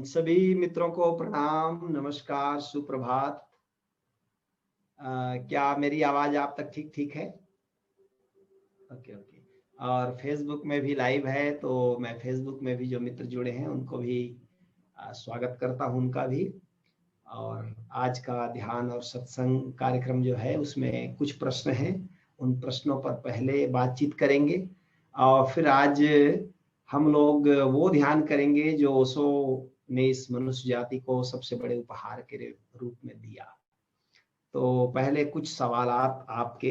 सभी मित्रों को प्रणाम, नमस्कार, सुप्रभात। क्या मेरी आवाज आप तक ठीक है? ओके। और फेसबुक में भी लाइव है, तो मैं फेसबुक में भी जो मित्र जुड़े हैं उनको भी स्वागत करता हूं, उनका भी। और आज का ध्यान और सत्संग कार्यक्रम जो है उसमें कुछ प्रश्न हैं, उन प्रश्नों पर पहले बातचीत करेंगे और फिर आज हम लोग वो ध्यान करेंगे जो ओशो ने इस मनुष्य जाति को सबसे बड़े उपहार के रूप में दिया। तो पहले कुछ सवालात आपके।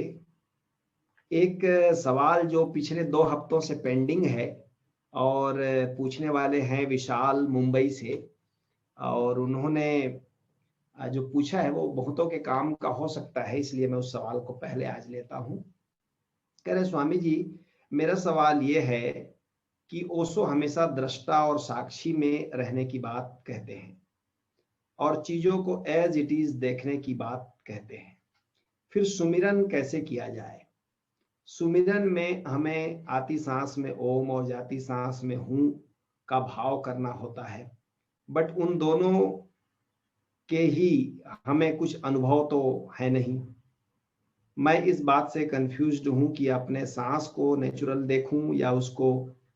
एक सवाल जो पिछले 2 हफ्तों से पेंडिंग है और पूछने वाले हैं विशाल मुंबई से, और उन्होंने जो पूछा है वो बहुतों के काम का हो सकता है, इसलिए मैं उस सवाल को पहले आज लेता हूं। कह रहे स्वामी जी, मेरा सवाल ये है कि ओशो हमेशा दृष्टा और साक्षी में रहने की बात कहते हैं और चीजों को एज इट इज देखने की बात कहते हैं। फिर सुमिरन कैसे किया जाए? सुमिरन में हमें आती सांस में ओम और जाती सांस में हूं का भाव करना होता है, बट उन दोनों के ही हमें कुछ अनुभव तो है नहीं। मैं इस बात से कंफ्यूज्ड हूं कि अपने सांस को नेचुरल देखूं या उसको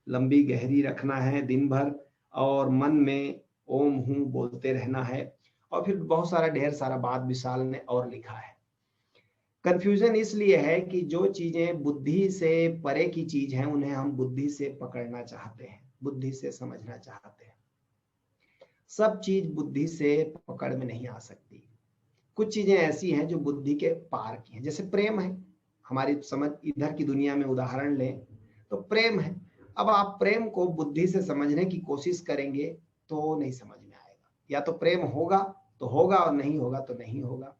लंबी गहरी रखना है दिन भर और मन में ओम हूं बोलते रहना है। और फिर बहुत सारा ढेर सारा बात विशाल ने और लिखा है। कंफ्यूजन इसलिए है कि जो चीजें बुद्धि से परे की चीज हैं उन्हें हम बुद्धि से पकड़ना चाहते हैं, बुद्धि से समझना चाहते हैं। सब चीज बुद्धि से पकड़ में नहीं आ सकती। कुछ चीजें ऐसी हैं जो बुद्धि के पार की हैं, जैसे प्रेम है। हमारी समझ इधर की दुनिया में उदाहरण लें तो प्रेम है। अब आप प्रेम को बुद्धि से समझने की कोशिश करेंगे तो नहीं समझ में आएगा। या तो प्रेम होगा तो होगा और नहीं होगा तो नहीं होगा।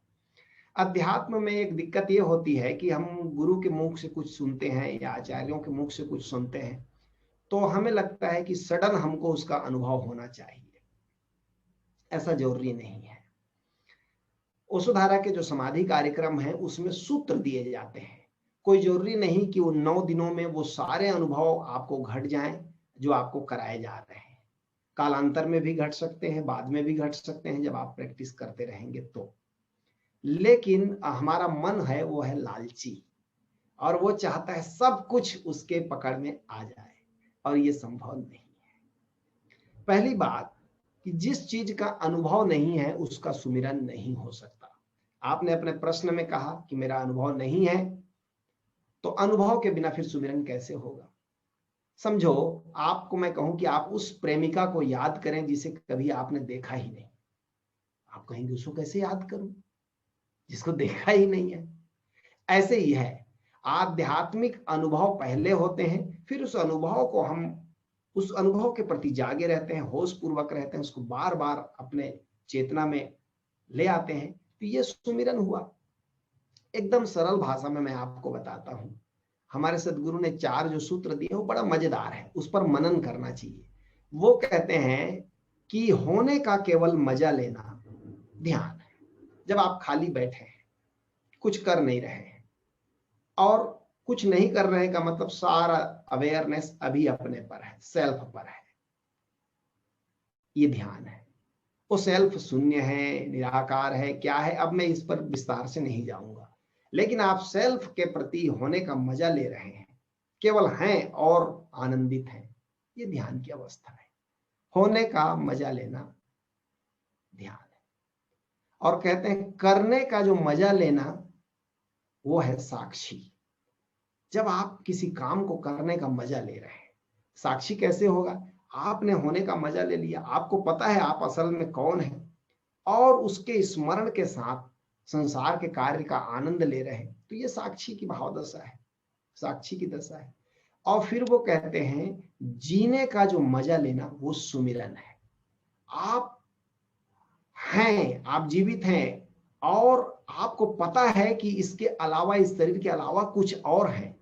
अध्यात्म में एक दिक्कत ये होती है कि हम गुरु के मुख से कुछ सुनते हैं या आचार्यों के मुख से कुछ सुनते हैं तो हमें लगता है कि सडन हमको उसका अनुभव होना चाहिए। ऐसा जरूरी नहीं है। ओशोधारा के जो समाधि कार्यक्रम है उसमें सूत्र दिए जाते हैं। कोई जरूरी नहीं कि उन 9 दिनों में वो सारे अनुभव आपको घट जाएं जो आपको कराए जा रहे हैं। कालांतर में भी घट सकते हैं, बाद में भी घट सकते हैं जब आप प्रैक्टिस करते रहेंगे तो। लेकिन हमारा मन है वो है लालची और वो चाहता है सब कुछ उसके पकड़ में आ जाए, और ये संभव नहीं है। पहली बात कि जिस चीज का अनुभव नहीं है उसका सुमिरन नहीं हो सकता। आपने अपने प्रश्न में कहा कि मेरा अनुभव नहीं है, तो अनुभव के बिना फिर सुमिरन कैसे होगा? समझो, आपको मैं कहूं कि आप उस प्रेमिका को याद करें जिसे कभी आपने देखा ही नहीं। आप कहेंगे उसको कैसे याद करूं जिसको देखा ही नहीं है? ऐसे ही है, आध्यात्मिक अनुभव पहले होते हैं, फिर उस अनुभव को हम उस अनुभव के प्रति जागे रहते हैं, होश पूर्वक रहते हैं, उसको बार बार अपने चेतना में ले आते हैं, तो ये सुमिरन हुआ। एकदम सरल भाषा में मैं आपको बताता हूं। हमारे सदगुरु ने 4 जो सूत्र दिए वो बड़ा मजेदार है, उस पर मनन करना चाहिए। वो कहते हैं कि होने का केवल मजा लेना ध्यान है। जब आप खाली बैठे हैं, कुछ कर नहीं रहे हैं, और कुछ नहीं कर रहे का मतलब सारा अवेयरनेस अभी अपने पर है, सेल्फ पर है, ये ध्यान है। वो सेल्फ शून्य है, निराकार है, क्या है, अब मैं इस पर विस्तार से नहीं जाऊंगा। लेकिन आप सेल्फ के प्रति होने का मजा ले रहे हैं, केवल हैं और आनंदित हैं, ये ध्यान की अवस्था है। होने का मजा लेना ध्यान है। और कहते हैं करने का जो मजा लेना वो है साक्षी। जब आप किसी काम को करने का मजा ले रहे हैं, साक्षी कैसे होगा? आपने होने का मजा ले लिया, आपको पता है आप असल में कौन है, और उसके स्मरण के साथ संसार के कार्य का आनंद ले रहे हैं, तो ये साक्षी की भाव दशा है, साक्षी की दशा है। और फिर वो कहते हैं जीने का जो मजा लेना वो सुमिरन है। आप हैं, आप जीवित हैं, और आपको पता है कि इसके अलावा, इस शरीर के अलावा कुछ और है,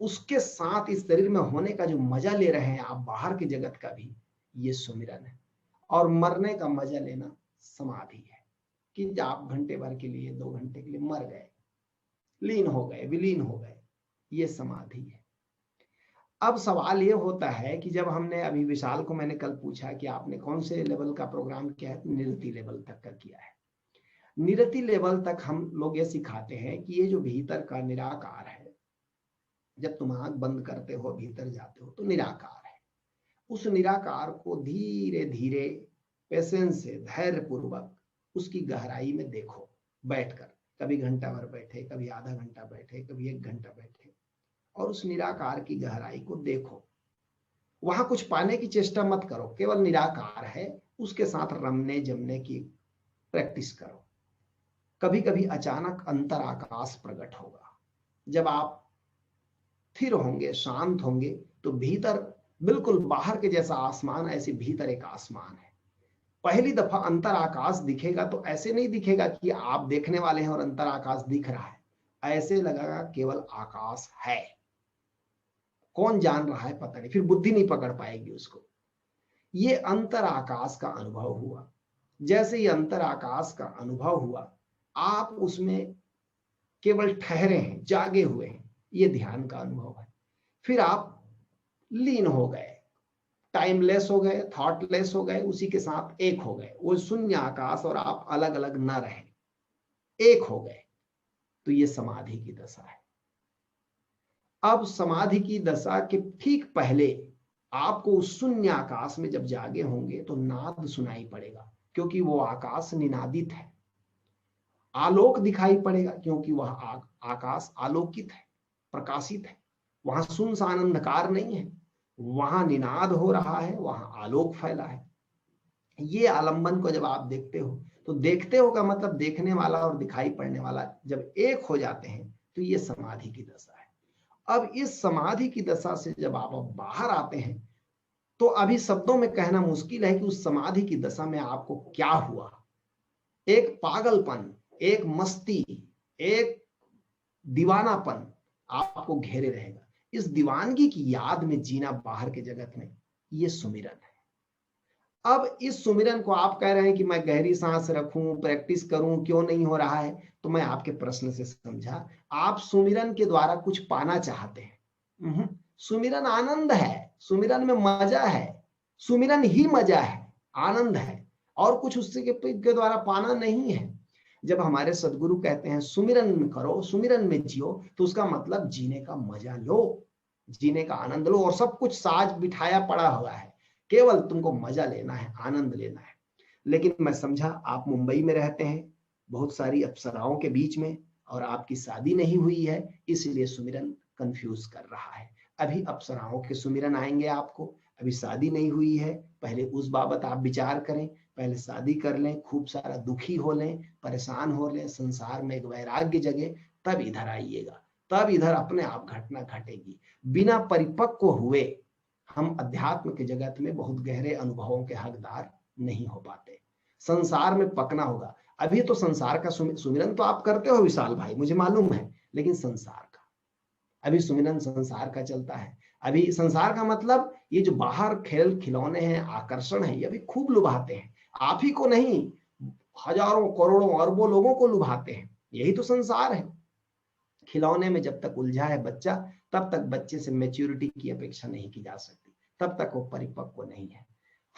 उसके साथ इस शरीर में होने का जो मजा ले रहे हैं आप बाहर के जगत का भी, ये सुमिरन है। और मरने का मजा लेना समाधि है, कि आप घंटे भर के लिए, 2 घंटे के लिए मर गए, लीन हो गए, विलीन हो गए, ये समाधि है। अब सवाल ये होता है कि जब हमने अभी विशाल को मैंने कल पूछा कि आपने कौन से लेवल का प्रोग्राम किया है, निरति लेवल तक का किया है। निरति लेवल तक हम लोग ये सिखाते हैं कि ये जो भीतर का निराकार है, जब तुम आंख बंद करते हो भीतर जाते हो तो निराकार है। उस निराकार को धीरे धीरे पेशेंस से धैर्य पूर्वक उसकी गहराई में देखो बैठकर, कभी घंटा भर बैठे, कभी आधा घंटा बैठे, कभी 1 घंटा बैठे, और उस निराकार की गहराई को देखो। वहां कुछ पाने की चेष्टा मत करो, केवल निराकार है उसके साथ रमने जमने की प्रैक्टिस करो। कभी कभी अचानक अंतर आकाश प्रकट होगा। जब आप स्थिर होंगे, शांत होंगे, तो भीतर बिल्कुल बाहर के जैसा आसमान, ऐसे भीतर एक आसमान है। पहली दफा अंतर आकाश दिखेगा तो ऐसे नहीं दिखेगा कि आप देखने वाले हैं और अंतर आकाश दिख रहा है, ऐसे लगेगा केवल आकाश है, कौन जान रहा है पता नहीं, फिर बुद्धि नहीं पकड़ पाएगी उसको। ये अंतर आकाश का अनुभव हुआ। जैसे ये अंतर आकाश का अनुभव हुआ, आप उसमें केवल ठहरे हैं, जागे हुए हैं, ये ध्यान का अनुभव है। फिर आप लीन हो गए, टाइमलेस हो गए, थॉटलेस हो गए, उसी के साथ एक हो गए। वो शून्य आकाश और आप अलग अलग न रहे, एक हो गए, तो ये समाधि की दशा है। अब समाधि की दशा के ठीक पहले आपको उस शून्य आकाश में जब जागे होंगे तो नाद सुनाई पड़ेगा, क्योंकि वो आकाश निनादित है। आलोक दिखाई पड़ेगा, क्योंकि वह आकाश आलोकित है, प्रकाशित है। वहां सुनसान अंधकार नहीं है, वहां निनाद हो रहा है, वहां आलोक फैला है। ये आलंबन को जब आप देखते हो, तो देखते हो का मतलब देखने वाला और दिखाई पड़ने वाला जब एक हो जाते हैं, तो ये समाधि की दशा है। अब इस समाधि की दशा से जब आप बाहर आते हैं, तो अभी शब्दों में कहना मुश्किल है कि उस समाधि की दशा में आपको क्या हुआ। एक पागलपन, एक मस्ती, एक दीवानापन आपको घेरे रहेगा। इस दीवानगी की याद में जीना बाहर के जगत में, ये सुमिरन है। अब इस सुमिरन को आप कह रहे हैं कि मैं गहरी सांस रखूं, प्रैक्टिस करूं, क्यों नहीं हो रहा है? तो मैं आपके प्रश्न से समझा, आप सुमिरन के द्वारा कुछ पाना चाहते हैं। सुमिरन आनंद है, सुमिरन में मजा है, सुमिरन ही मजा है, आनंद है, और कुछ उससे के द्वारा पाना नहीं है। जब हमारे सदगुरु कहते हैं सुमिरन करो, सुमिरन में जियो, तो उसका मतलब जीने का मजा लो, जीने का आनंद लो, और सब कुछ साज बिठाया पड़ा हुआ है, केवल तुमको मजा लेना है, आनंद लेना है। लेकिन मैं समझा आप मुंबई में रहते हैं, बहुत सारी अप्सराओं के बीच में, और आपकी शादी नहीं हुई है, इसलिए सुमिरन कंफ्यूज कर रहा है। अभी अप्सराओं के सुमिरन आएंगे आपको, अभी शादी नहीं हुई है, पहले उस बाबत आप विचार करें, पहले शादी कर लें, खूब सारा दुखी हो लें, परेशान हो लें, संसार में एक वैराग्य जगे, तब इधर आइएगा, तब इधर अपने आप घटना घटेगी। बिना परिपक्व हुए हम अध्यात्म के जगत में बहुत गहरे अनुभवों के हकदार नहीं हो पाते। संसार में पकना होगा। अभी तो संसार का सुमिरन तो आप करते हो विशाल भाई, मुझे मालूम है, लेकिन संसार का अभी सुमिरन संसार का चलता है। अभी संसार का मतलब ये जो बाहर खेल खिलौने हैं, आकर्षण है, ये अभी खूब लुभाते हैं। आप ही को नहीं, हजारों करोड़ों अरबों लोगों को लुभाते हैं। यही तो संसार है। खिलौने में जब तक उलझा है बच्चा, तब तक बच्चे से मैच्योरिटी की अपेक्षा नहीं की जा सकती, तब तक वो परिपक्व नहीं है।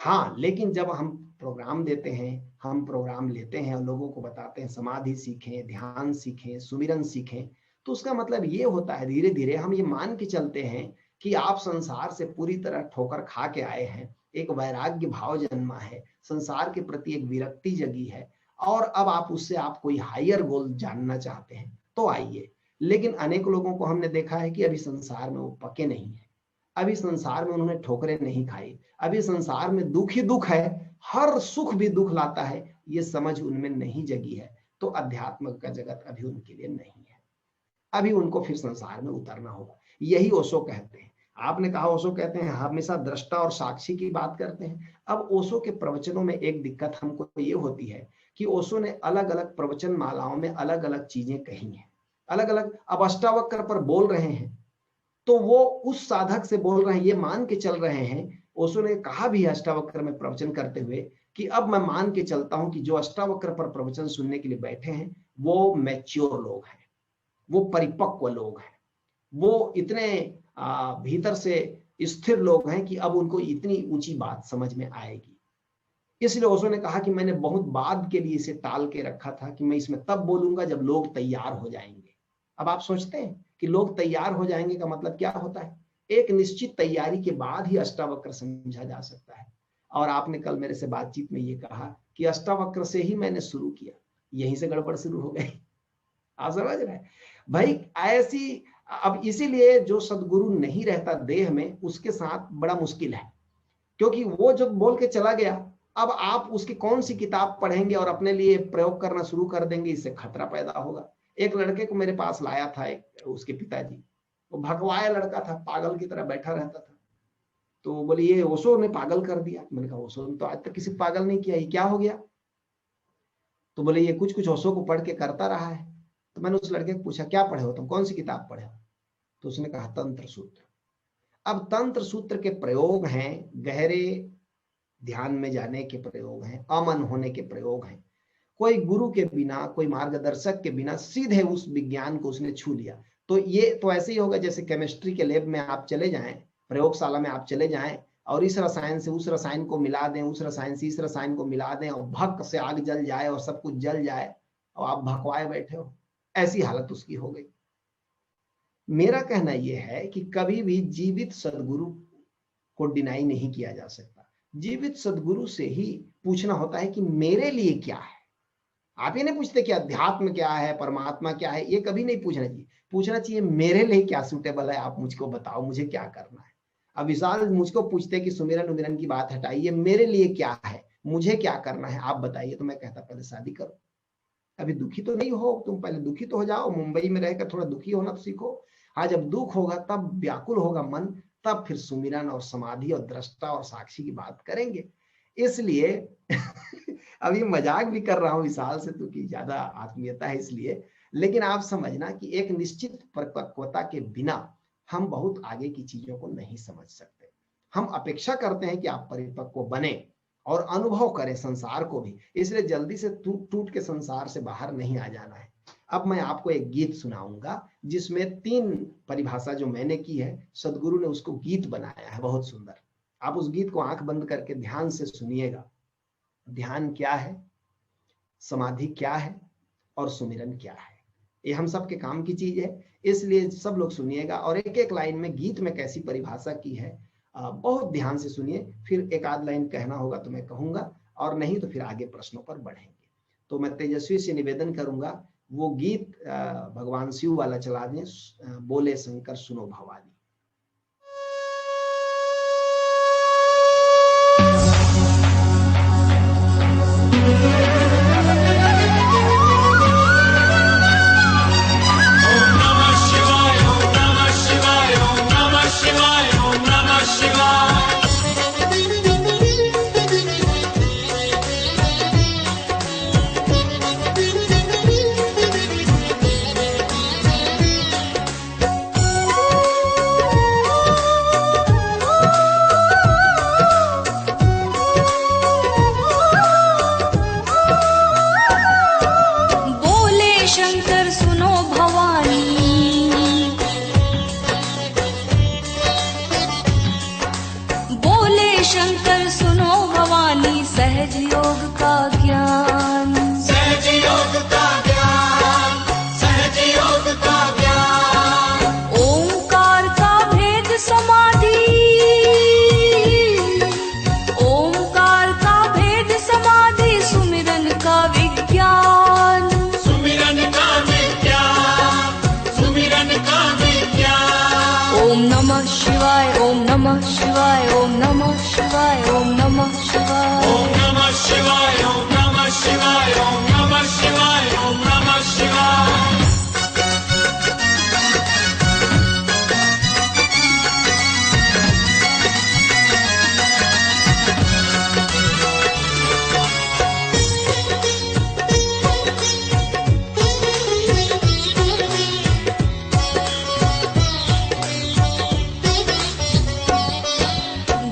हाँ, लेकिन जब हम प्रोग्राम देते हैं, हम प्रोग्राम लेते हैं और लोगों को बताते हैं समाधि सीखें, ध्यान सीखें, सुमिरन सीखें, तो उसका मतलब ये होता है धीरे धीरे हम ये मान के चलते हैं कि आप संसार से पूरी तरह ठोकर खा के आए हैं, एक वैराग्य भाव जन्मा है, संसार के प्रति एक विरक्ति जगी है, और अब आप उससे आप कोई हायर गोल जानना चाहते हैं तो आइए। लेकिन अनेक लोगों को हमने देखा है कि अभी संसार में वो पके नहीं है, अभी संसार में उन्होंने ठोकरें नहीं खाई, अभी संसार में दुख ही दुख है, हर सुख भी दुख लाता है, ये समझ उनमें नहीं जगी है, तो अध्यात्म का जगत अभी उनके लिए नहीं है। अभी उनको फिर संसार में उतरना होगा। यही ओशो कहते हैं। आपने कहा ओशो कहते हैं हमेशा दृष्टा और साक्षी की बात करते हैं। अब ओशो के प्रवचनों में एक दिक्कत हमको ये होती है कि ओशो ने अलग अलग प्रवचन मालाओं में अलग अलग चीजें कही हैं, अलग अलग। अब अष्टावक्र पर बोल रहे हैं तो वो उस साधक से बोल रहे हैं, ये मान के चल रहे हैं। ओशो ने कहा भी अष्टावक्र में प्रवचन करते हुए कि अब मैं मान के चलता हूं कि जो अष्टावक्र पर प्रवचन सुनने के लिए बैठे हैं वो मैच्योर लोग हैं, वो परिपक्व लोग हैं, वो इतने भीतर से स्थिर लोग हैं कि अब उनको इतनी ऊंची बात समझ में आएगी। इसलिए ओशो ने कहा कि मैंने बहुत बाद के लिए इसे टाल के रखा था कि मैं इसमें तब बोलूंगा जब लोग तैयार हो जाएंगे। अब आप सोचते हैं कि लोग तैयार हो जाएंगे का मतलब क्या होता है? एक निश्चित तैयारी के बाद ही अष्टावक्र समझा जा सकता है। और आपने कल मेरे से बातचीत में ये कहा कि अष्टावक्र से ही मैंने शुरू किया, यहीं से गड़बड़ शुरू हो गई। आप समझ रहे हैं भाई? ऐसी अब इसीलिए जो सदगुरु नहीं रहता देह में, उसके साथ बड़ा मुश्किल है, क्योंकि वो जब बोल के चला गया, अब आप उसकी कौन सी किताब पढ़ेंगे और अपने लिए प्रयोग करना शुरू कर देंगे, इससे खतरा पैदा होगा। एक लड़के को मेरे पास लाया था उसके पिताजी, वो भगवाया लड़का था, पागल की तरह बैठा रहता था। तो बोले ये ओशो ने पागल कर दिया। मैंने कहा ओशो ने तो आज तक किसी पागल नहीं किया, ये क्या हो गया? तो बोले ये कुछ कुछ ओशो को पढ़ के करता रहा है। तो मैंने उस लड़के को पूछा क्या पढ़े हो तुम, कौन सी किताब पढ़े हो? तो उसने कहा तंत्र सूत्र। अब तंत्र सूत्र के प्रयोग हैं, गहरे ध्यान में जाने के प्रयोग हैं, अमन होने के प्रयोग हैं। कोई गुरु के बिना, कोई मार्गदर्शक के बिना सीधे उस विज्ञान को उसने छू लिया। तो ये तो ऐसे ही होगा जैसे केमिस्ट्री के लैब में आप चले जाएं, प्रयोगशाला में आप चले जाएं और इस रसायन से उस रसायन को मिला दें, उस रसायन से इस रसायन को मिला दें और भक से आग जल जाए और सब कुछ जल जाए और आप भकवाए बैठे हो। ऐसी हालत उसकी हो गई। मेरा कहना यह है कि कभी भी जीवित सदगुरु को डिनाई नहीं किया जा सकता। जीवित सदगुरु से ही पूछना होता है कि मेरे लिए क्या है। आप ये नहीं पूछते कि अध्यात्म क्या है, परमात्मा क्या है, ये कभी नहीं पूछना चाहिए। पूछना चाहिए मेरे लिए क्या सूटेबल है, आप मुझको बताओ मुझे क्या करना है। अब विशाल मुझको पूछते कि सुमिरन उमिरन की बात हटाइए, मेरे लिए क्या है, मुझे क्या करना है आप बताइए, तो मैं कहता पहले शादी करो। अभी दुखी तो नहीं हो तुम, पहले दुखी तो हो जाओ, मुंबई में रहकर थोड़ा दुखी होना तो सीखो। हाँ, जब दुख होगा तब व्याकुल होगा मन, तब फिर सुमिरन और समाधि और दृष्टा और साक्षी की बात करेंगे। इसलिए अभी मजाक भी कर रहा हूँ विशाल से, क्योंकि ज्यादा आत्मीयता है इसलिए। लेकिन आप समझना कि एक निश्चित परिपक्वता के बिना हम बहुत आगे की चीजों को नहीं समझ सकते। हम अपेक्षा करते हैं कि आप परिपक्व बने और अनुभव करें संसार को भी, इसलिए जल्दी से टूट के संसार से बाहर नहीं आ जाना है। अब मैं आपको एक गीत सुनाऊंगा जिसमें 3 परिभाषा जो मैंने की है, सदगुरु ने उसको गीत बनाया है, बहुत सुंदर। आप उस गीत को आंख बंद करके ध्यान से सुनिएगा। ध्यान क्या है, समाधि क्या है और सुमिरन क्या है, ये हम सब के काम की चीज है। इसलिए सब लोग सुनिएगा और एक एक लाइन में गीत में कैसी परिभाषा की है बहुत ध्यान से सुनिए। फिर एक आध लाइन कहना होगा तो मैं कहूंगा, और नहीं तो फिर आगे प्रश्नों पर बढ़ेंगे। तो मैं तेजस्वी से निवेदन करूंगा वो गीत भगवान शिव वाला चला दें, बोले शंकर सुनो भवानी।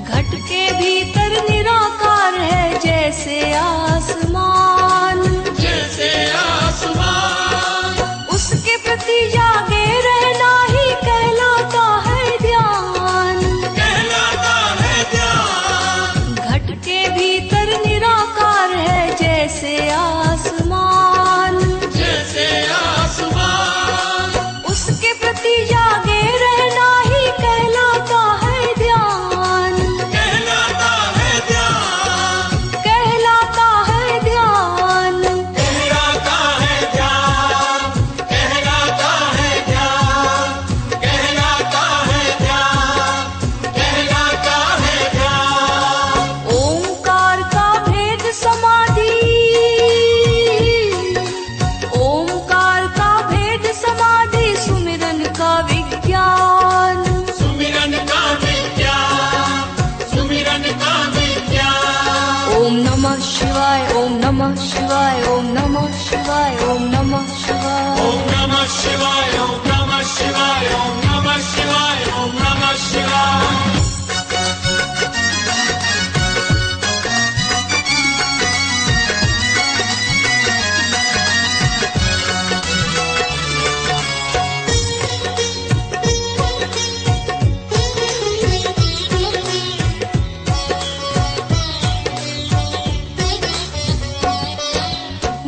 घट के भीतर शिवाय ओम नमः शिवाय ओम नमः शिवाय ओम नमः शिवाय ओम नमः शिवाय ओम नमः शिवाय ओम नमः शिवाय ओम नमः शिवाय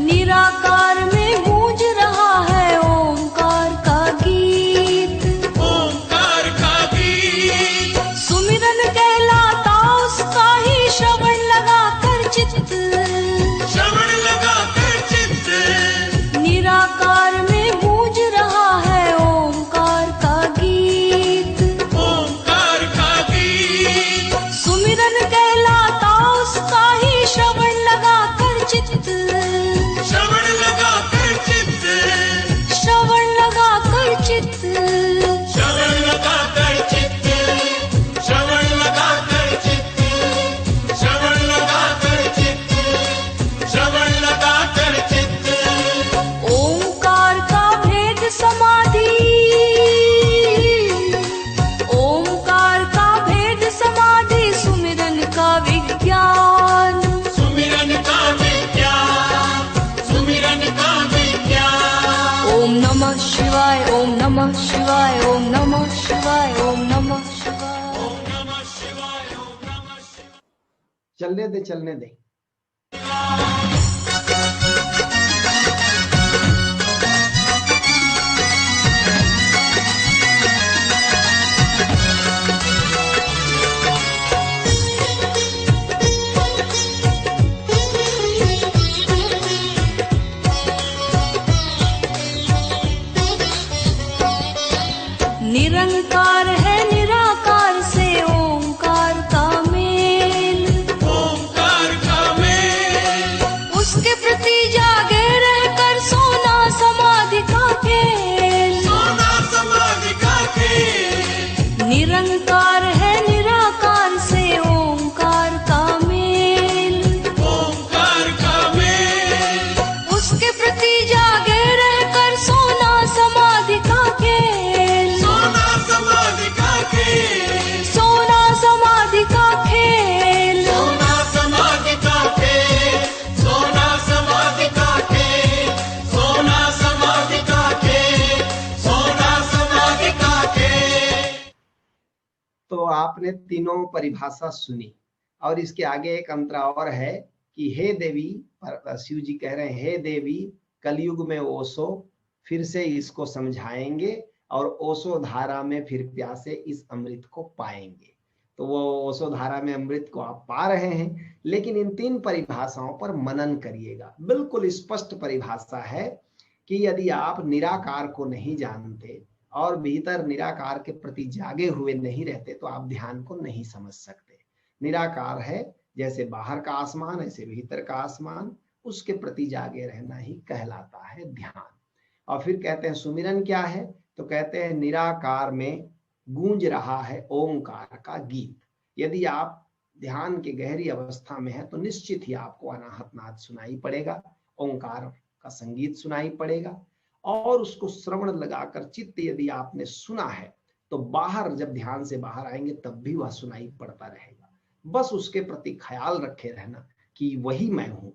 निराकार में गूंज रहा है ओंकार का गीत, ओंकार का गीत सुमिरन कहलाता उसका ही श्रवण लगा कर चित्त, श्रवण लगा कर चित्त निराकार में गूंज रहा है ओंकार का गीत, ओंकार का गीत सुमिरन कहलाता उसका ही श्रवण लगा कर चित्त, श्रवण लगा कर चित्त श्रवण लगा कर चित्त, श्रवण लगा कर चित्त श्रवण लगा कर चित्त श्रवण लगा कर चित्त श्रवण लगा कर चित्त ओंकार का भेद समाधि, ओंकार का भेद समाधि सुमिरन का विज्ञान, सुमिरन का विज्ञान सुमिरन का विज्ञान ओम नमः शिवाय ओम नमः शिवाय ओम नमः शिवाय ओम नमः शिवाय ओम नमः शिवाय ओम नमः शिवाय चलने दे चलने दे। निरंकार है निराकार से ओंकार का मेल, ओंकार का मेल उसके प्रति जागे रहकर सोना समाधि का खेल, सोना समाधि का खेल निरंकार है निराकार से ओंकार का मेल, ओंकार का मेल उसके प्रति जागे रहकर सोना समाधि का खेल, सोना समाधि का खेल सोना समाधि का खेल, सोना समाधि का खेल सोना समाधि का खेल सोना समाधि का खेल सोना समाधि का खेल। तो आपने तीनों परिभाषा सुनी और इसके आगे एक अंतरा और है कि हे देवी, शिव जी कह रहे हैं हे देवी कलयुग में ओसो फिर से इसको समझाएंगे और ओसो धारा में फिर प्यासे इस अमृत को पाएंगे। तो वो ओसो धारा में अमृत को आप पा रहे हैं, लेकिन इन तीन परिभाषाओं पर मनन करिएगा। बिल्कुल स्पष्ट परिभाषा है कि यदि आप निराकार को नहीं जानते और भीतर निराकार के प्रति जागे हुए नहीं रहते तो आप ध्यान को नहीं समझ सकते। निराकार है जैसे बाहर का आसमान ऐसे भीतर का आसमान, उसके प्रति जागे रहना ही कहलाता है ध्यान। और फिर कहते हैं सुमिरन क्या है, तो कहते हैं निराकार में गूंज रहा है ओंकार का गीत। यदि आप ध्यान के गहरी अवस्था में है तो निश्चित ही आपको अनाहत नाद सुनाई पड़ेगा, ओंकार का संगीत सुनाई पड़ेगा और उसको श्रवण लगाकर चित्त यदि आपने सुना है तो बाहर जब ध्यान से बाहर आएंगे तब भी वह सुनाई पड़ता रहेगा। बस उसके प्रति ख्याल रखे रहना कि वही मैं हूं,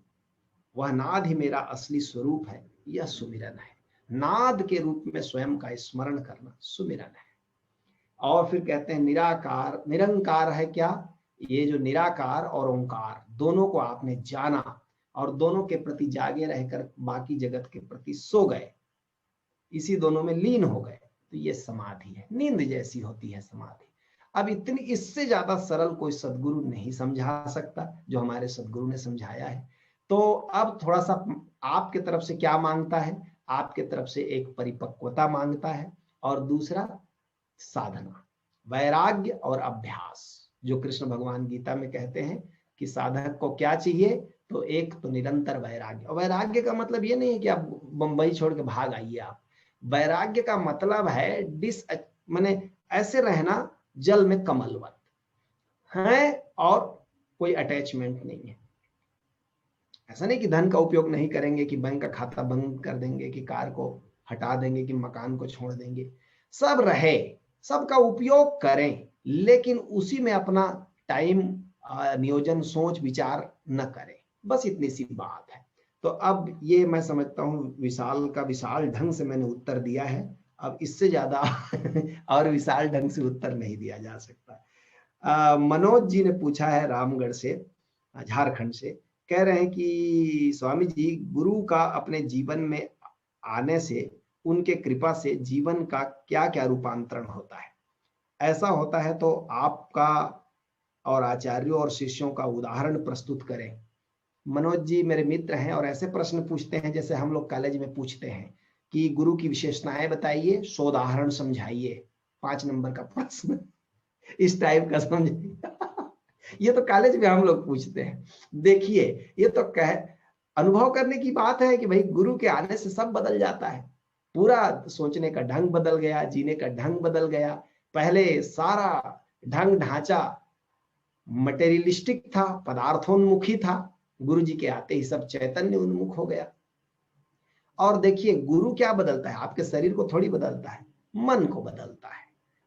वह नाद ही मेरा असली स्वरूप है, यह सुमिरन है। नाद के रूप में स्वयं का स्मरण करना सुमिरन है। और फिर कहते हैं निराकार निरंकार है क्या, ये जो निराकार और ओंकार दोनों को आपने जाना और दोनों के प्रति जागे रहकर बाकी जगत के प्रति सो गए, इसी दोनों में लीन हो गए, तो ये समाधि है। नींद जैसी होती है समाधि। अब इतनी इससे ज्यादा सरल कोई सदगुरु नहीं समझा सकता जो हमारे सदगुरु ने समझाया है। तो अब थोड़ा सा आपके तरफ से क्या मांगता है, आपके तरफ से एक परिपक्वता मांगता है और दूसरा साधना, वैराग्य और अभ्यास। जो कृष्ण भगवान गीता में कहते हैं कि साधक को क्या चाहिए, तो एक तो निरंतर वैराग्य। और वैराग्य का मतलब ये नहीं है कि आप बंबई छोड़ के भाग आइए। आप वैराग्य का मतलब है माने ऐसे रहना जल में कमलवत है और कोई अटैचमेंट नहीं है। ऐसा नहीं कि धन का उपयोग नहीं करेंगे, कि बैंक का खाता बंद कर देंगे, कि कार को हटा देंगे, कि मकान को छोड़ देंगे। सब रहे, सबका उपयोग करें, लेकिन उसी में अपना टाइम नियोजन, सोच विचार न करें। बस इतनी सी बात है। तो अब ये मैं समझता हूँ विशाल का विशाल ढंग से मैंने उत्तर दिया है। अब इससे ज्यादा और विशाल ढंग से उत्तर नहीं दिया जा सकता। मनोज जी ने पूछा है रामगढ़ से, झारखंड से, कह रहे हैं कि स्वामी जी, गुरु का अपने जीवन में आने से, उनके कृपा से जीवन का क्या क्या रूपांतरण होता है? ऐसा होता है तो आपका और आचार्यों और शिष्यों का उदाहरण प्रस्तुत करें। मनोज जी मेरे मित्र हैं और ऐसे प्रश्न पूछते हैं जैसे हम लोग कॉलेज में पूछते हैं कि गुरु की विशेषताएं बताइए, 100 उदाहरण समझाइए, 5 नंबर का प्रश्न इस टाइप का समझिए। ये तो कॉलेज में हम लोग पूछते हैं। देखिए, ये तो अनुभव करने की बात है कि भाई गुरु के आने से सब बदल जाता है। पूरा सोचने का ढंग बदल गया, जीने का ढंग बदल गया। पहले सारा ढंग ढांचा मटेरियलिस्टिक था, पदार्थोन्मुखी था। गुरु जी के आते ही सब चैतन्य उन्मुख हो गया। और देखिए, गुरु क्या बदलता है? आपके शरीर को थोड़ी बदलता है, मन को बदलता है।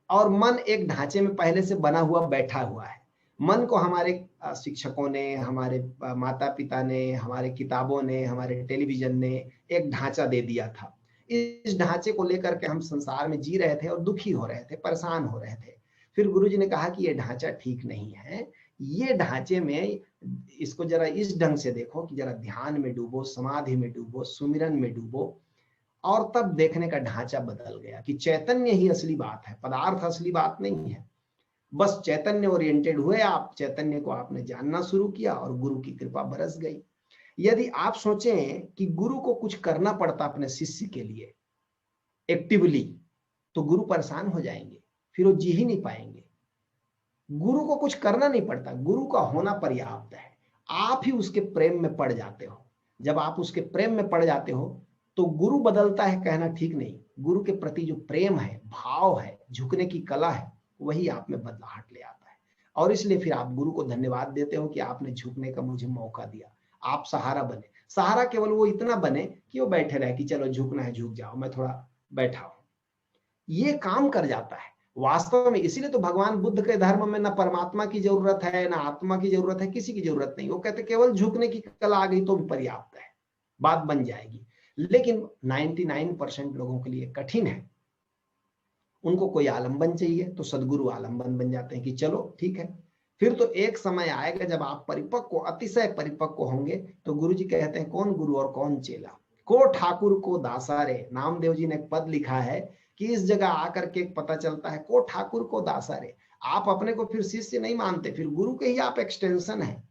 और मन एक ढांचे में पहले से बना हुआ बैठा हुआ है। मन को हमारे शिक्षकों ने, हमारे माता पिता ने, हमारे किताबों ने, हमारे टेलीविजन ने एक ढांचा दे दिया था। इस ढांचे को लेकर के हम संसार में जी रहे थे और दुखी हो रहे थे, परेशान हो रहे थे। फिर गुरु जी ने कहा कि ये ढांचा ठीक नहीं है, ये ढांचे में इसको जरा इस ढंग से देखो कि जरा ध्यान में डूबो, समाधि में डूबो, सुमिरन में डूबो। और तब देखने का ढांचा बदल गया कि चैतन्य ही असली बात है, पदार्थ असली बात नहीं है। बस चैतन्य ओरिएंटेड हुए आप, चैतन्य को आपने जानना शुरू किया और गुरु की कृपा बरस गई। यदि आप सोचें कि गुरु को कुछ करना पड़ता अपने शिष्य के लिए एक्टिवली, तो गुरु परेशान हो जाएंगे, फिर वो जी ही नहीं पाएंगे। गुरु को कुछ करना नहीं पड़ता, गुरु का होना पर्याप्त है। आप ही उसके प्रेम में पड़ जाते हो। जब आप उसके प्रेम में पड़ जाते हो तो गुरु बदलता है कहना ठीक नहीं। गुरु के प्रति जो प्रेम है, भाव है, झुकने की कला है, वही आप में बदलाहट ले आता है। और इसलिए फिर आप गुरु को धन्यवाद देते हो कि आपने झुकने का मुझे मौका दिया। आप सहारा बने। सहारा केवल वो इतना बने कि वो बैठे रहे कि चलो झुकना है झुक जाओ, मैं थोड़ा बैठा हूं। ये काम कर जाता है वास्तव में। इसीलिए तो भगवान बुद्ध के धर्म में ना परमात्मा की जरूरत है, ना आत्मा की जरूरत है, किसी की जरूरत नहीं। वो कहते केवल झुकने की कला आ गई तो भी पर्याप्त है, बात बन जाएगी। लेकिन 99% लोगों के लिए कठिन है। उनको कोई आलम्बन चाहिए तो सदगुरु आलम्बन बन जाते हैं कि चलो ठीक है। फिर तो एक समय आएगा जब आप परिपक्व, अतिशय परिपक्व होंगे, तो गुरु जी कहते हैं कौन गुरु और कौन चेला। को ठाकुर को दासारे, नामदेव जी ने एक पद लिखा है कि इस जगह आकर के पता चलता है को ठाकुर को दासारे। आप अपने को फिर शिष्य नहीं मानते, फिर गुरु के ही आप एक्सटेंशन है।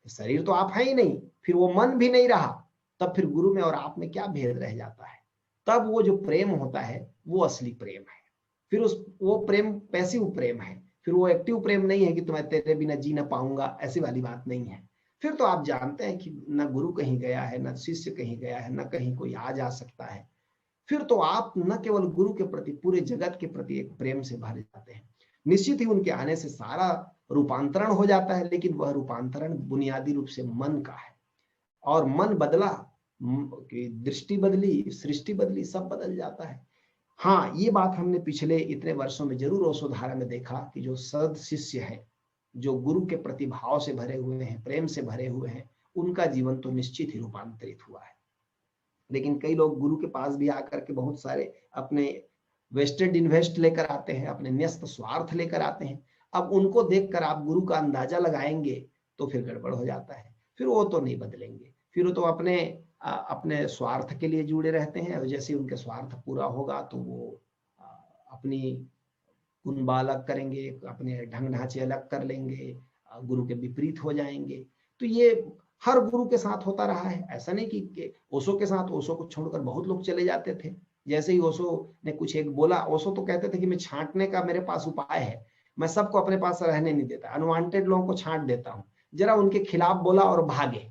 शरीर तो आप है ही नहीं, फिर वो मन भी नहीं रहा, तब फिर गुरु में और आप में क्या भेद रह जाता है? तब वो जो प्रेम होता है वो असली प्रेम है। फिर वो प्रेम पैसिव प्रेम है, फिर वो एक्टिव प्रेम नहीं है कि तुम्हें तेरे बिना जी ना पाऊंगा, ऐसी वाली बात नहीं है। फिर तो आप जानते हैं कि न गुरु कहीं गया है, न शिष्य कहीं गया है, न कहीं कोई आ जा सकता है। फिर तो आप न केवल गुरु के प्रति, पूरे जगत के प्रति एक प्रेम से भर जाते हैं। निश्चित ही उनके आने से सारा रूपांतरण हो जाता है, लेकिन वह रूपांतरण बुनियादी रूप से मन का है। और मन बदला, दृष्टि बदली, सृष्टि बदली, सब बदल जाता है। हाँ, ये बात हमने पिछले इतने वर्षों में जरूर ओशोधारा में देखा कि जो सद शिष्य है, जो गुरु के प्रति भाव से भरे हुए हैं, प्रेम से भरे हुए हैं, उनका जीवन तो निश्चित ही रूपांतरित हुआ है। लेकिन कई लोग गुरु के पास भी आकर के बहुत सारे अपने वेस्टेड इन्वेस्ट लेकर आते हैं, अपने न्यस्त स्वार्थ लेकर आते हैं। अब उनको देखकर आप गुरु का अंदाजा लगाएंगे तो फिर गड़बड़ हो जाता है। फिर वो तो नहीं बदलेंगे, फिर वो तो अपने स्वार्थ के लिए जुड़े रहते हैं। और जैसे उनके स्वार्थ पूरा होगा तो वो अपनी कुनबा अलग करेंगे, अपने ढंग ढांचे अलग कर लेंगे, गुरु के विपरीत हो जाएंगे। तो ये हर गुरु के साथ होता रहा है। ऐसा नहीं कि ओशो के साथ, ओशो को छोड़कर बहुत लोग चले जाते थे। जैसे ही ओशो ने कुछ एक बोला, ओशो तो कहते थे कि मैं छांटने का मेरे पास उपाय है, मैं सबको अपने पास रहने नहीं देता, अनवांटेड लोगों को छांट देता हूं। जरा उनके खिलाफ बोला और भागे,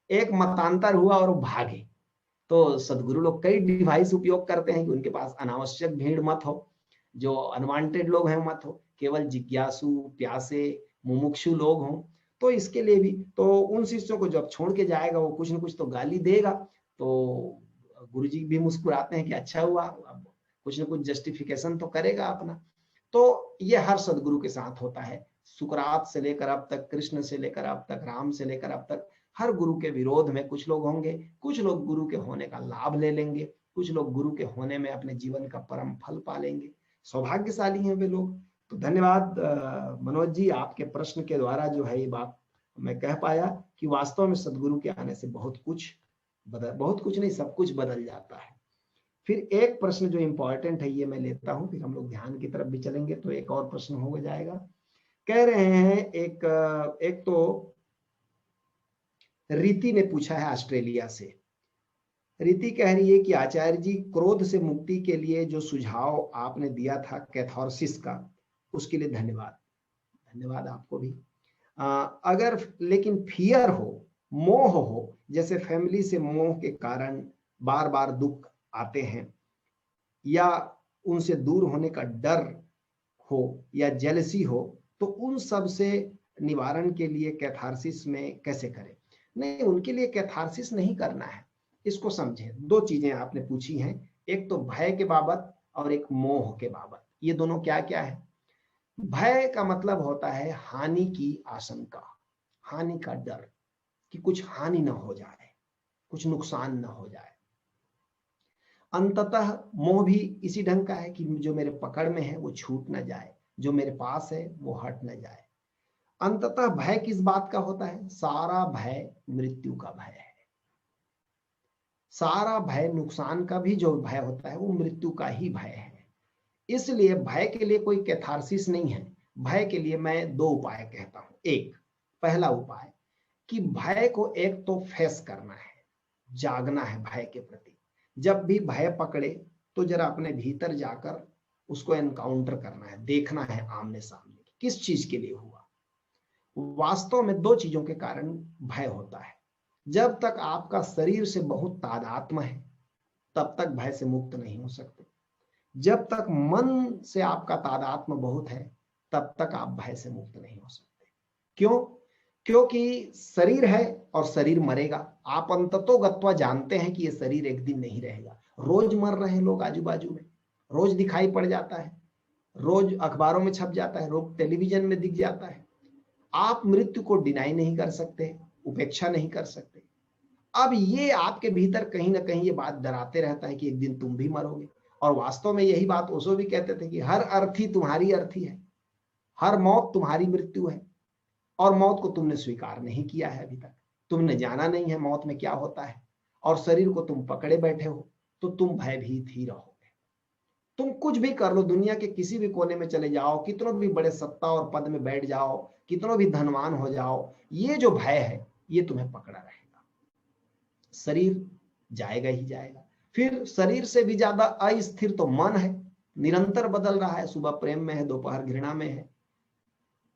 एक मतांतर हुआ और भागे। तो सदगुरु लोग कई डिवाइस उपयोग करते हैं कि उनके पास अनावश्यक भीड़ मत हो, जो अनवांटेड लोग हैं मत हो, केवल जिज्ञासु, प्यासे, मुमुक्षु लोग हों। तो इसके लिए भी तो उन शिष्यों को जब छोड़ के जाएगा वो कुछ न कुछ तो गाली देगा, तो गुरुजी भी मुस्कुराते हैं कि अच्छा हुआ, अब कुछ न कुछ जस्टिफिकेशन तो करेगा अपना। तो ये हर सदगुरु के साथ होता है, सुकरात से लेकर अब तक, कृष्ण से लेकर अब तक, राम से लेकर अब तक, हर गुरु के विरोध में कुछ लोग होंगे, कुछ लोग गुरु के होने का लाभ ले लेंगे, कुछ लोग गुरु के होने में अपने जीवन का परम फल पालेंगे। सौभाग्यशाली हैं वे लोग। तो धन्यवाद मनोज जी, आपके प्रश्न के द्वारा जो है ये बात मैं कह पाया कि वास्तव में सदगुरु के आने से बहुत कुछ नहीं, सब कुछ बदल जाता है। फिर एक प्रश्न जो इंपॉर्टेंट है ये मैं लेता हूं, फिर हम लोग ध्यान की तरफ भी चलेंगे, तो एक और प्रश्न हो जाएगा। कह रहे हैं एक तो रीति ने पूछा है ऑस्ट्रेलिया से। रीति कह रही है कि आचार्य जी, क्रोध से मुक्ति के लिए जो सुझाव आपने दिया था कैथारसिस का, उसके लिए धन्यवाद। धन्यवाद आपको भी। अगर लेकिन फियर हो, मोह हो, जैसे फैमिली से मोह के कारण बार बार दुख आते हैं, या उनसे दूर होने का डर हो, या जेलसी हो, तो उन सब से निवारण के लिए कैथारसिस में कैसे करें? नहीं, उनके लिए कैथारसिस नहीं करना है। इसको समझें, दो चीजें आपने पूछी हैं, एक तो भय के बाबत और एक मोह के बाबत। ये दोनों क्या क्या है? भय का मतलब होता है हानि की आशंका, हानि का डर, कि कुछ हानि ना हो जाए, कुछ नुकसान ना हो जाए। अंततः मोह भी इसी ढंग का है कि जो मेरे पकड़ में है वो छूट ना जाए, जो मेरे पास है वो हट ना जाए। अंततः भय किस बात का होता है? सारा भय मृत्यु का भय है। सारा भय, नुकसान का भी जो भय होता है वो मृत्यु का ही भय है। इसलिए भय के लिए कोई कैथारसिस नहीं है। भय के लिए मैं दो उपाय कहता हूं। एक, पहला उपाय कि भय को एक तो फेस करना है, जागना है भय के प्रति। जब भी भय पकड़े तो जरा अपने भीतर जाकर उसको एनकाउंटर करना है, देखना है आमने सामने किस चीज के लिए हुआ। वास्तव में दो चीजों के कारण भय होता है। जब तक आपका शरीर से बहुत तादात्म्य है तब तक भय से मुक्त नहीं हो सकते। जब तक मन से आपका तादात्म्य बहुत है तब तक आप भय से मुक्त नहीं हो सकते। क्यों? क्योंकि शरीर है और शरीर मरेगा। आप अंततोगत्वा जानते हैं कि ये शरीर एक दिन नहीं रहेगा। रोज मर रहे हैं लोग आजू बाजू में, रोज दिखाई पड़ जाता है, रोज अखबारों में छप जाता है, रोज टेलीविजन में दिख जाता है। आप मृत्यु को डिनाई नहीं कर सकते, उपेक्षा नहीं कर सकते। अब ये आपके भीतर कहीं ना कहीं ये बात डराते रहता है कि एक दिन तुम भी मरोगे। और वास्तव में यही बात ओशो भी कहते थे कि हर अर्थी तुम्हारी अर्थी है, हर मौत तुम्हारी मृत्यु है, और मौत को तुमने स्वीकार नहीं किया है अभी तक। तुमने जाना नहीं है मौत में क्या होता है, और शरीर को तुम पकड़े बैठे हो, तो तुम भयभीत ही रहोगे। तुम कुछ भी कर लो, दुनिया के किसी भी कोने में चले जाओ, कितनों भी बड़े सत्ता और पद में बैठ जाओ, कितनों भी धनवान हो जाओ, ये जो भय है ये तुम्हें पकड़ा रहेगा। शरीर जाएगा ही जाएगा। फिर शरीर से भी ज्यादा अस्थिर तो मन है, निरंतर बदल रहा है। सुबह प्रेम में है, दोपहर घृणा में है,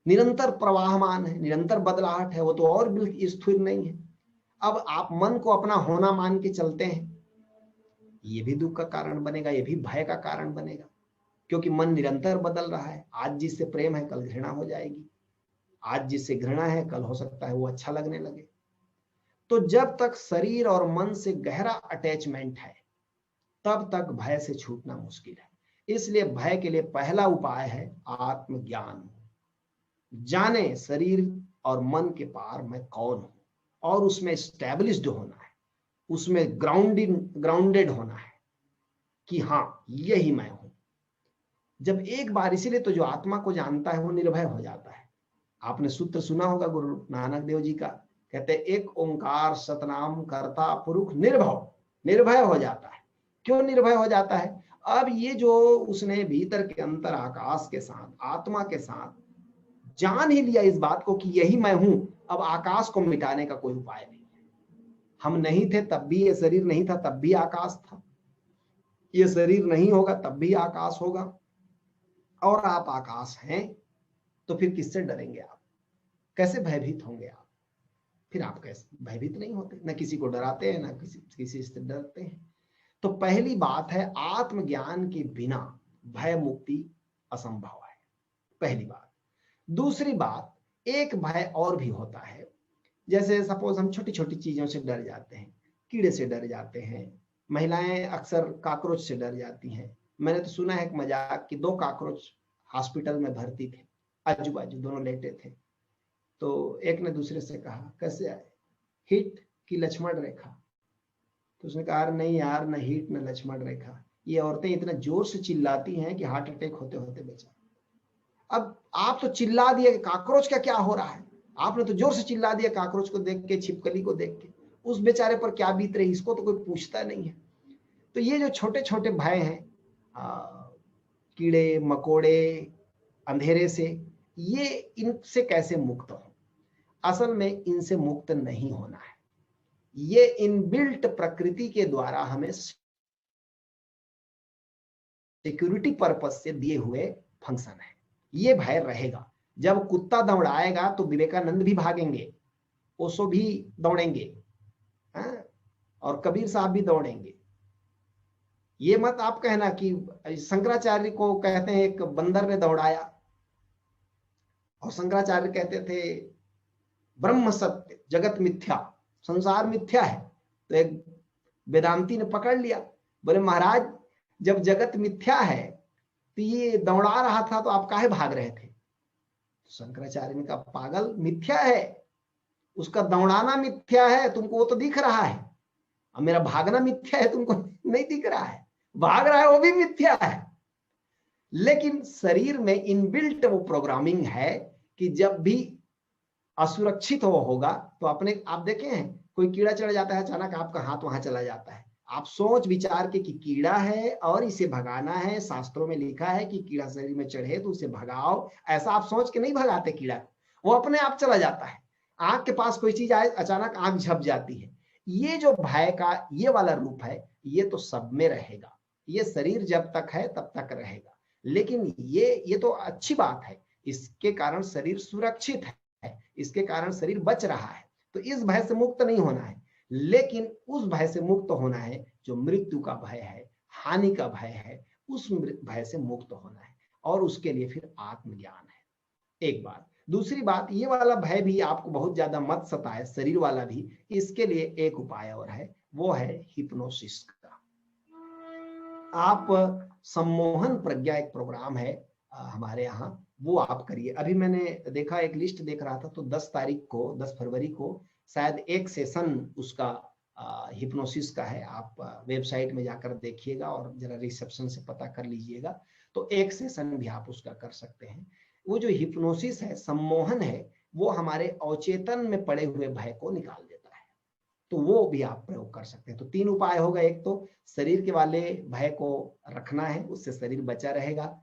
निरंतर प्रवाहमान है, निरंतर बदलाहट है, वो तो और बिल्कुल स्थिर नहीं है। अब आप मन को अपना होना मान के चलते हैं, ये भी दुख का कारण बनेगा, ये भी भय का कारण बनेगा, क्योंकि मन निरंतर बदल रहा है। आज जिससे प्रेम है कल घृणा हो जाएगी, आज जिससे घृणा है कल हो सकता है वो अच्छा लगने लगे। तो जब तक शरीर और मन से गहरा अटैचमेंट है तब तक भय से छूटना मुश्किल है। इसलिए भय के लिए पहला उपाय है आत्मज्ञान। जाने शरीर और मन के पार मैं कौन हूं, और उसमें स्टैब्लिश्ड होना है, उसमें ग्राउंडेड होना है कि हाँ यही मैं हूं। जब एक बार, इसीलिए तो जो आत्मा को जानता है वो निर्भय हो जाता है। आपने सूत्र सुना होगा गुरु नानक देव जी का, कहते एक ओंकार सतनाम करता पुरुष निर्भव, निर्भय हो जाता है। क्यों निर्भय हो जाता है? अब ये जो उसने भीतर के अंतर आकाश के साथ, आत्मा के साथ जान ही लिया इस बात को कि यही मैं हूं, अब आकाश को मिटाने का कोई उपाय नहीं है। हम नहीं थे तब भी ये शरीर नहीं था, तब भी आकाश था। ये शरीर नहीं होगा तब भी आकाश होगा, और आप आकाश हैं तो फिर किससे डरेंगे आप? कैसे भयभीत होंगे आप? फिर आप कैसे भयभीत नहीं होते, ना किसी को डराते हैं, ना किसी से डरते हैं। तो पहली बात है आत्मज्ञान के बिना भय मुक्ति असंभव है, पहली बात। दूसरी बात, एक भय और भी होता है, जैसे सपोज हम छोटी छोटी चीजों से डर जाते हैं, कीड़े से डर जाते हैं, महिलाएं अक्सर काकरोच से डर जाती हैं। मैंने तो सुना है एक मजाक कि 2 काकरोच हॉस्पिटल में भर्ती थे, आजू बाजू दोनों लेटे थे। तो एक ने दूसरे से कहा कैसे आए, हिट की लक्ष्मण रेखा? तो उसने कहा नहीं यार, न हिट न लक्ष्मण रेखा, ये औरतें इतना जोर से चिल्लाती हैं कि हार्ट अटैक होते होते बचा। अब आप तो चिल्ला दिए कि काकरोच का क्या हो रहा है, आपने तो जोर से चिल्ला दिया काकरोच को देख के, छिपकली को देख के, उस बेचारे पर क्या बीत रही इसको तो कोई पूछता नहीं है। तो ये जो छोटे छोटे भय हैं, कीड़े मकोड़े, अंधेरे से, ये इनसे कैसे मुक्त हो? असल में इनसे मुक्त नहीं होना है, ये इनबिल्ट प्रकृति के द्वारा हमें सिक्योरिटी पर्पस से दिए हुए फंक्शन है। ये भय रहेगा। जब कुत्ता दौड़ाएगा तो विवेकानंद भी भागेंगे, ओशो भी दौड़ेंगे, और कबीर साहब भी दौड़ेंगे। ये मत आप कहना कि शंकराचार्य को कहते हैं एक बंदर ने दौड़ाया, और शंकराचार्य कहते थे ब्रह्म सत्य जगत मिथ्या, संसार मिथ्या है। तो एक वेदांती ने पकड़ लिया, बोले महाराज जब जगत मिथ्या है तो ये दौड़ा रहा था तो आप काहे भाग रहे थे? शंकराचार्य ने कहा पागल, मिथ्या है, उसका दौड़ाना मिथ्या है, तुमको वो तो दिख रहा है, और मेरा भागना मिथ्या है, तुमको नहीं दिख रहा है, भाग रहा है वो भी मिथ्या है। लेकिन शरीर में इनबिल्ट वो प्रोग्रामिंग है कि जब भी असुरक्षित होगा तो अपने, आप देखे हैं कोई कीड़ा चढ़ जाता है, अचानक आपका हाथ वहां चला जाता है, आप सोच विचार के कि कीड़ा है और इसे भगाना है, शास्त्रों में लिखा है कि कीड़ा शरीर में चढ़े तो उसे भगाओ, ऐसा आप सोच के नहीं भगाते कीड़ा को, वो अपने आप चला जाता है। आंख के पास कोई चीज आए, अचानक आंख झप जाती है। ये जो भय का ये वाला रूप है, ये तो सब में रहेगा, ये शरीर जब तक है तब तक रहेगा। लेकिन ये तो अच्छी बात है, इसके कारण शरीर सुरक्षित है, इसके कारण शरीर बच रहा है, तो इस भय से मुक्त नहीं होना है। लेकिन उस भय से मुक्त होना है जो मृत्यु का भय है, हानि का भय है, उस भय से मुक्त होना है, और उसके लिए फिर आत्मज्ञान है। एक बात। दूसरी बात, ये वाला भय भी आपको बहुत ज्यादा मत सताए, शरीर वाला भी, इसके लिए एक उपाय और है, वो है हिप्नोसिस का। आप सम्मोहन प्रज्ञा एक प्रोग्राम है हमारे यहाँ, वो आप करिए। अभी मैंने देखा, एक लिस्ट देख रहा था, तो 10 तारीख को, 10 फरवरी को शायद एक सेशन उसका हिप्नोसिस का है। आप वेबसाइट में जाकर देखिएगा और जरा रिसेप्शन से पता कर लीजिएगा, तो एक सेशन भी आप उसका कर सकते हैं। वो जो हिप्नोसिस है, सम्मोहन है, वो हमारे अवचेतन में पड़े हुए भय को निकाल देता है, तो वो भी आप प्रयोग कर सकते हैं। तो 3 उपाय होगा, एक तो शरीर के वाले भय को रखना है, उससे शरीर बचा रहेगा,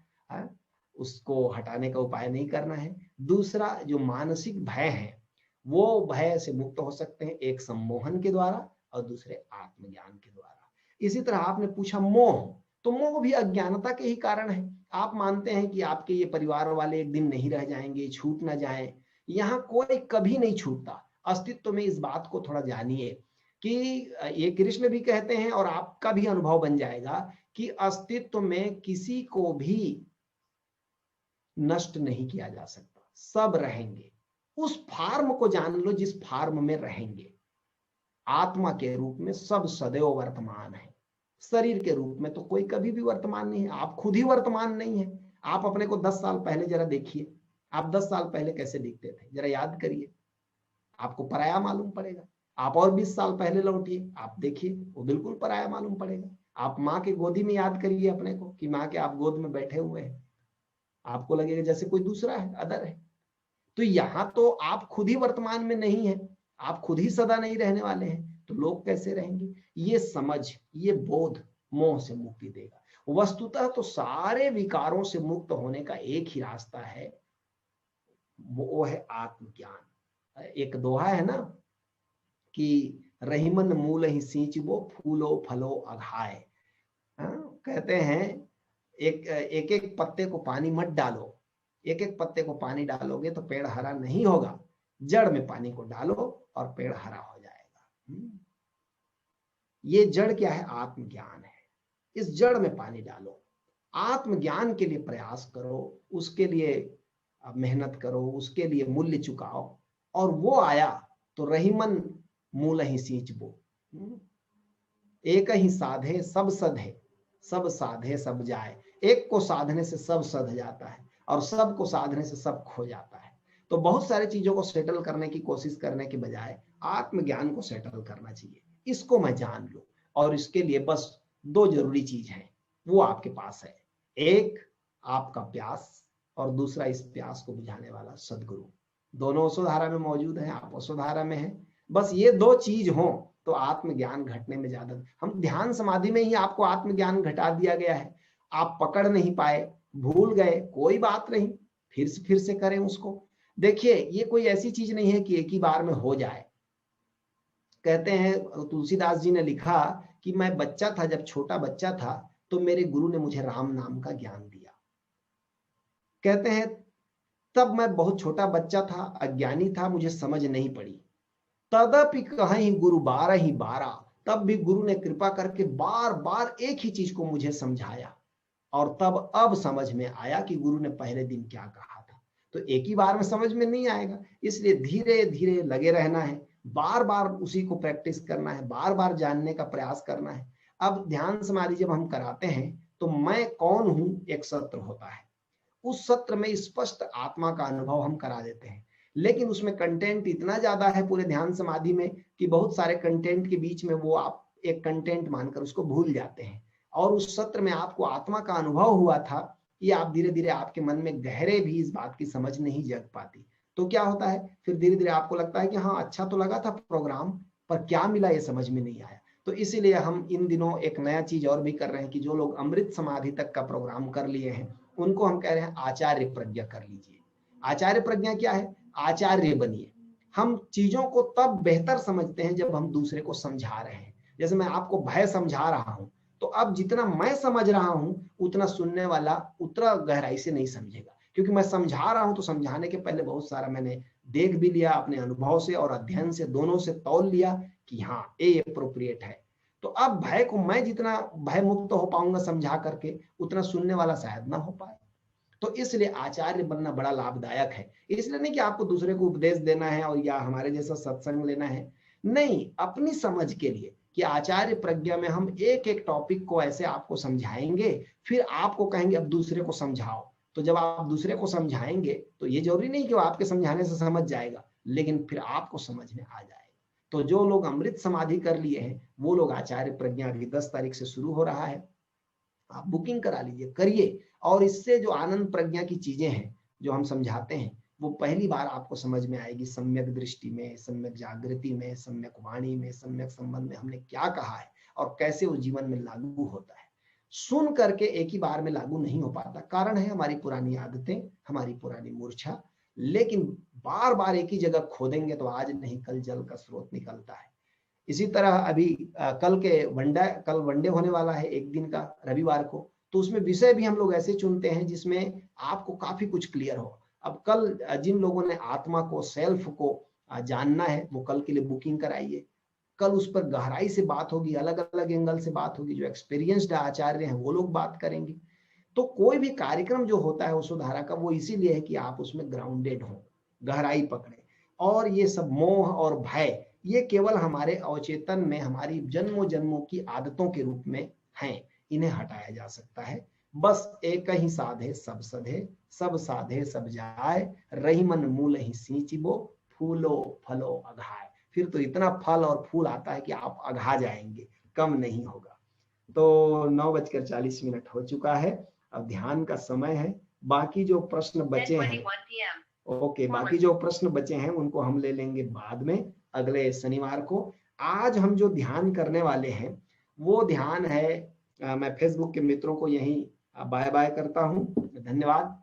उसको हटाने का उपाय नहीं करना है। दूसरा, जो मानसिक भय है, वो भय से मुक्त हो सकते हैं, एक सम्मोहन के द्वारा और दूसरे आत्मज्ञान के द्वारा। इसी तरह आपने पूछा मोह, तो मोह भी अज्ञानता के ही कारण है। आप मानते हैं कि आपके ये परिवार वाले एक दिन नहीं रह जाएंगे, छूट ना जाए। यहाँ कोई कभी नहीं छूटता। अस्तित्व में इस बात को थोड़ा जानिए कि ये कृष्ण भी कहते हैं, और आपका भी अनुभव बन जाएगा कि अस्तित्व में किसी को भी नष्ट नहीं किया जा सकता, सब रहेंगे। उस फार्म को जान लो जिस फार्म में रहेंगे। आत्मा के रूप में सब सदैव वर्तमान है, शरीर के रूप में तो कोई कभी भी वर्तमान नहीं है। आप खुद ही वर्तमान नहीं है। आप अपने को 10 साल पहले जरा देखिए, आप 10 साल पहले कैसे दिखते थे, जरा याद करिए, आपको पराया मालूम पड़ेगा। आप और 20 साल पहले लौटिए, आप देखिए, वो बिल्कुल पराया मालूम पड़ेगा। आप माँ के गोदी में याद करिए अपने को कि माँ के आप गोद में बैठे हुए हैं, आपको लगेगा जैसे कोई दूसरा है, अदर है। तो यहाँ तो आप खुद ही वर्तमान में नहीं है, आप खुद ही सदा नहीं रहने वाले हैं, तो लोग कैसे रहेंगे? ये समझ, ये बोध मोह से मुक्ति देगा। वस्तुतः तो सारे विकारों से मुक्त होने का एक ही रास्ता है, वो है आत्मज्ञान। एक दोहा है ना कि रहीमन मूल ही सींचबो, फूलो फलो अघाए। कहते हैं एक एक पत्ते को पानी मत डालो, एक एक पत्ते को पानी डालोगे तो पेड़ हरा नहीं होगा, जड़ में पानी को डालो और पेड़ हरा हो जाएगा। ये जड़ क्या है? आत्मज्ञान है। इस जड़ में पानी डालो, आत्मज्ञान के लिए प्रयास करो, उसके लिए आप मेहनत करो, उसके लिए मूल्य चुकाओ, और वो आया तो रहीमन मूल ही सींच बो। एक ही साधे सब सधे, सब साधे सब जाए। एक को साधने से सब सध जाता है और सब को साधने से सब खो जाता है। तो बहुत सारी चीजों को सेटल करने की कोशिश करने के बजाय आत्मज्ञान को सेटल करना चाहिए। इसको मैं जान लूं, और इसके लिए बस दो जरूरी चीज है, वो आपके पास है। एक आपका प्यास, और दूसरा इस प्यास को बुझाने वाला सदगुरु। दोनों वसुधारा में मौजूद है, आप वसुधारा में हैं। बस ये दो चीज हो तो आत्मज्ञान घटने में ज्यादा, हम ध्यान समाधि में ही आपको आत्मज्ञान घटा दिया गया है। आप पकड़ नहीं पाए, भूल गए, कोई बात नहीं, फिर से करें उसको। देखिए, ये कोई ऐसी चीज नहीं है कि एक ही बार में हो जाए। कहते हैं, तुलसीदास जी ने लिखा कि मैं बच्चा था, जब छोटा बच्चा था तो मेरे गुरु ने मुझे राम नाम का ज्ञान दिया। कहते हैं तब मैं बहुत छोटा बच्चा था, अज्ञानी था, मुझे समझ नहीं पड़ी। तदपि कहीं गुरु 12 तब भी गुरु ने कृपा करके बार बार एक ही चीज को मुझे समझाया, और तब अब समझ में आया कि गुरु ने पहले दिन क्या कहा था। तो एक ही बार में समझ में नहीं आएगा, इसलिए धीरे धीरे लगे रहना है, बार बार उसी को प्रैक्टिस करना है, बार बार जानने का प्रयास करना है। अब ध्यान समाधि जब हम कराते हैं तो मैं कौन हूं एक सत्र होता है, उस सत्र में स्पष्ट आत्मा का अनुभव हम करा देते हैं, लेकिन उसमें कंटेंट इतना ज्यादा है पूरे ध्यान समाधि में कि बहुत सारे कंटेंट के बीच में वो आप एक कंटेंट मानकर उसको भूल जाते हैं। और उस सत्र में आपको आत्मा का अनुभव हुआ था कि आप धीरे धीरे आपके मन में गहरे भी इस बात की समझ नहीं जग पाती। तो क्या होता है, फिर धीरे धीरे आपको लगता है कि हाँ अच्छा तो लगा था प्रोग्राम, पर क्या मिला ये समझ में नहीं आया। तो इसीलिए हम इन दिनों एक नया चीज और भी कर रहे हैं कि जो लोग अमृत समाधि तक का प्रोग्राम कर लिए हैं उनको हम कह रहे हैं आचार्य प्रज्ञा कर लीजिए। आचार्य प्रज्ञा क्या है, आचार्य बनिए। हम चीजों को तब बेहतर समझते हैं जब हम दूसरे को समझा रहे हैं। जैसे मैं आपको भय समझा रहा हूं, तो अब जितना मैं समझ रहा हूं उतना सुनने वाला उतना गहराई से नहीं समझेगा, क्योंकि मैं समझा रहा हूं तो समझाने के पहले बहुत सारा मैंने देख भी लिया, अपने अनुभव से और अध्ययन से दोनों से तौल लिया कि हाँ ये अप्रोप्रिएट है। तो अब भय को मैं जितना भय मुक्त हो पाऊंगा समझा करके, उतना सुनने वाला शायद ना हो पाए। तो इसलिए आचार्य बनना बड़ा लाभदायक है। इसलिए नहीं कि आपको दूसरे को उपदेश देना है और या हमारे जैसा सत्संग लेना है, नहीं, अपनी समझ के लिए कि आचार्य प्रज्ञा में हम एक एक टॉपिक को ऐसे आपको समझाएंगे, फिर आपको कहेंगे अब दूसरे को समझाओ। तो जब आप दूसरे को समझाएंगे तो ये जरूरी नहीं कि वो आपके समझाने से समझ जाएगा, लेकिन फिर आपको समझ में आ जाएगा। तो जो लोग अमृत समाधि कर लिए हैं वो लोग आचार्य प्रज्ञा अभी 10 तारीख से शुरू हो रहा है, आप बुकिंग करा लीजिए, करिए। और इससे जो आनंद प्रज्ञा की चीजें हैं जो हम समझाते हैं वो पहली बार आपको समझ में आएगी। सम्यक दृष्टि में, सम्यक जागृति में, सम्यक वाणी में, सम्यक संबंध में हमने क्या कहा है और कैसे वो जीवन में लागू होता है। सुन करके एक ही बार में लागू नहीं हो पाता, कारण है हमारी पुरानी आदतें, हमारी पुरानी मूर्छा। लेकिन बार बार एक ही जगह खोदेंगे तो आज नहीं कल जल का स्रोत निकलता है। इसी तरह अभी कल वनडे होने वाला है एक दिन का, रविवार को, तो उसमें विषय भी हम लोग ऐसे चुनते हैं जिसमें आपको काफी कुछ क्लियर हो। अब कल जिन लोगों ने आत्मा को, सेल्फ को जानना है वो कल के लिए बुकिंग कराइए। कल उस पर गहराई से बात होगी, अलग अलग एंगल से बात होगी, जो एक्सपीरियंस्ड आचार्य हैं वो लोग बात करेंगे। तो कोई भी कार्यक्रम जो होता है वसुधारा का, वो इसीलिए है कि आप उसमें ग्राउंडेड हो, गहराई पकड़े। और ये सब मोह और भय ये केवल हमारे अवचेतन में हमारी जन्मों जन्मों की आदतों के रूप में हैं, इन्हें हटाया जा सकता है। बस एक ही साधे सब सधे, सब साधे सब जाए, रहीमन मूल ही सींचिबो, फूलो फलो अघाए। फिर तो इतना फल और फूल आता है कि आप अघा जाएंगे, कम नहीं होगा। तो 9:40 हो चुका है, अब ध्यान का समय है। बाकी जो प्रश्न बचे हैं, ओके, बाकी जो प्रश्न बचे हैं उनको हम ले लेंगे बाद में, अगले शनिवार को। आज हम जो ध्यान करने वाले हैं वो ध्यान है, मैं फेसबुक के मित्रों को यही बाय बाय करता हूं, धन्यवाद।